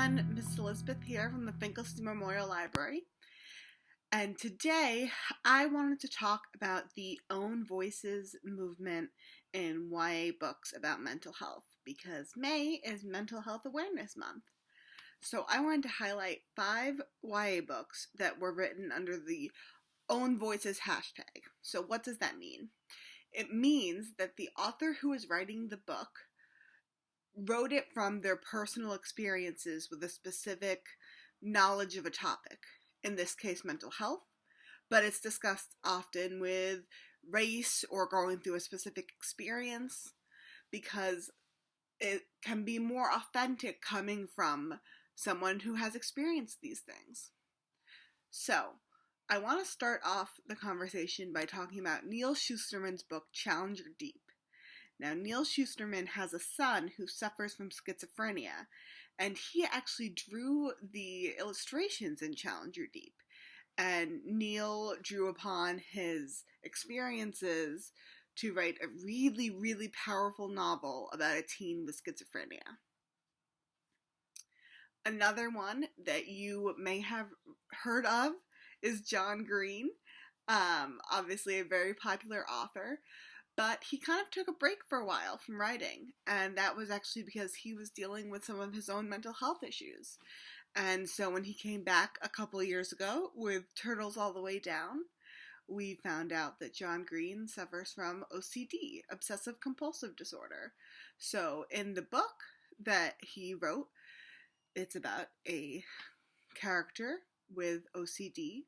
everyone, Miss Elizabeth here from the Finkelstein Memorial Library. And today I wanted to talk about the Own Voices movement in YA books about mental health because May is Mental Health Awareness Month. So I wanted to highlight 5 YA books that were written under the Own Voices hashtag. So what does that mean? It means that the author who is writing the book wrote it from their personal experiences with a specific knowledge of a topic, in this case mental health, but it's discussed often with race or going through a specific experience because it can be more authentic coming from someone who has experienced these things. So, I want to start off the conversation by talking about Neal Shusterman's book, Challenger Deep. Now, Neal Shusterman has a son who suffers from schizophrenia, and he actually drew the illustrations in Challenger Deep. And Neal drew upon his experiences to write a really, really powerful novel about a teen with schizophrenia. Another one that you may have heard of is John Green, obviously a very popular author. But he kind of took a break for a while from writing, and that was actually because he was dealing with some of his own mental health issues. And so when he came back a couple of years ago with Turtles All the Way Down, we found out that John Green suffers from OCD, obsessive compulsive disorder. So in the book that he wrote, it's about a character with OCD,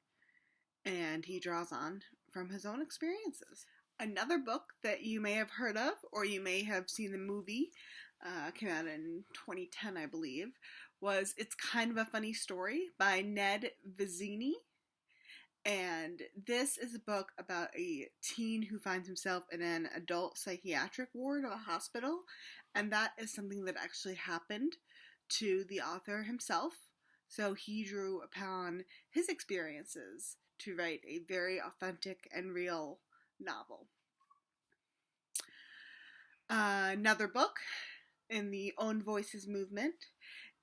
and he draws on from his own experiences. Another book that you may have heard of, or you may have seen the movie, came out in 2010, I believe, was It's Kind of a Funny Story by Ned Vizzini. And this is a book about a teen who finds himself in an adult psychiatric ward of a hospital, and that is something that actually happened to the author himself. So he drew upon his experiences to write a very authentic and real novel. Another book in the Own Voices movement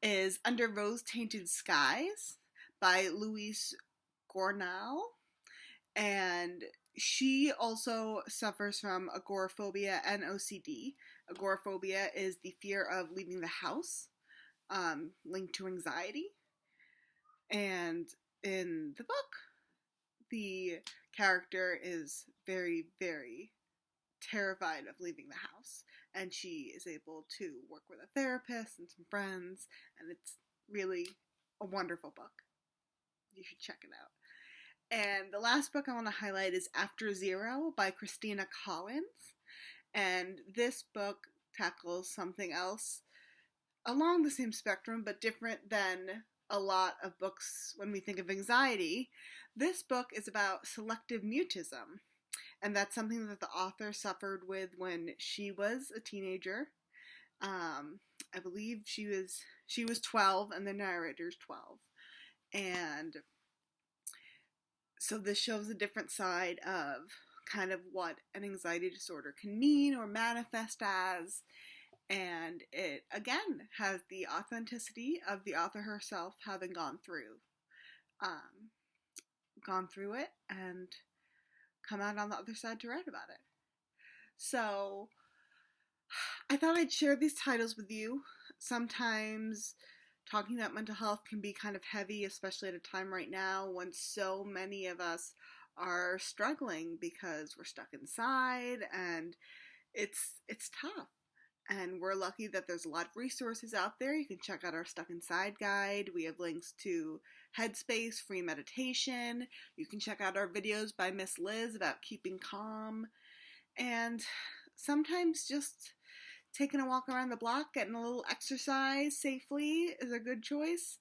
is Under Rose-Tainted Skies by Louise Gornal, and she also suffers from agoraphobia and OCD. Agoraphobia is the fear of leaving the house, linked to anxiety, and in the book, the character is very, very terrified of leaving the house, and she is able to work with a therapist and some friends, and it's really a wonderful book. You should check it out. And the last book I want to highlight is After Zero by Christina Collins, and this book tackles something else along the same spectrum, but different than a lot of books when we think of anxiety. This book is about selective mutism, and that's something that the author suffered with when she was a teenager. I believe she was 12 and the narrator's 12. And so this shows a different side of kind of what an anxiety disorder can mean or manifest as. And it, again, has the authenticity of the author herself having gone through it and come out on the other side to write about it. So I thought I'd share these titles with you. Sometimes talking about mental health can be kind of heavy, especially at a time right now when so many of us are struggling because we're stuck inside and it's tough. And we're lucky that there's a lot of resources out there. You can check out our Stuck Inside guide. We have links to Headspace, free meditation. You can check out our videos by Miss Liz about keeping calm. And sometimes just taking a walk around the block, getting a little exercise safely is a good choice.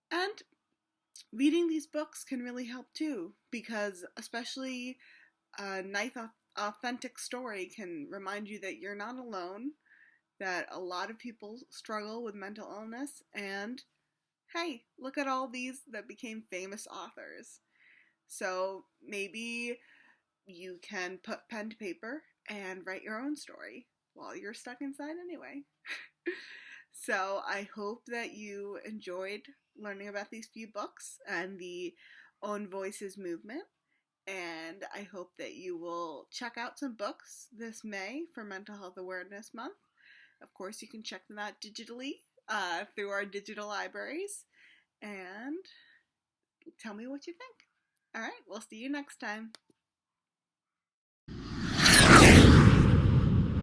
And reading these books can really help too, because especially a nice, authentic story can remind you that you're not alone, that a lot of people struggle with mental illness, and hey, look at all these that became famous authors. So maybe you can put pen to paper and write your own story while you're stuck inside anyway. So I hope that you enjoyed learning about these few books and the Own Voices movement. And I hope that you will check out some books this May for Mental Health Awareness Month. Of course, you can check them out digitally through our digital libraries. And tell me what you think. All right, we'll see you next time.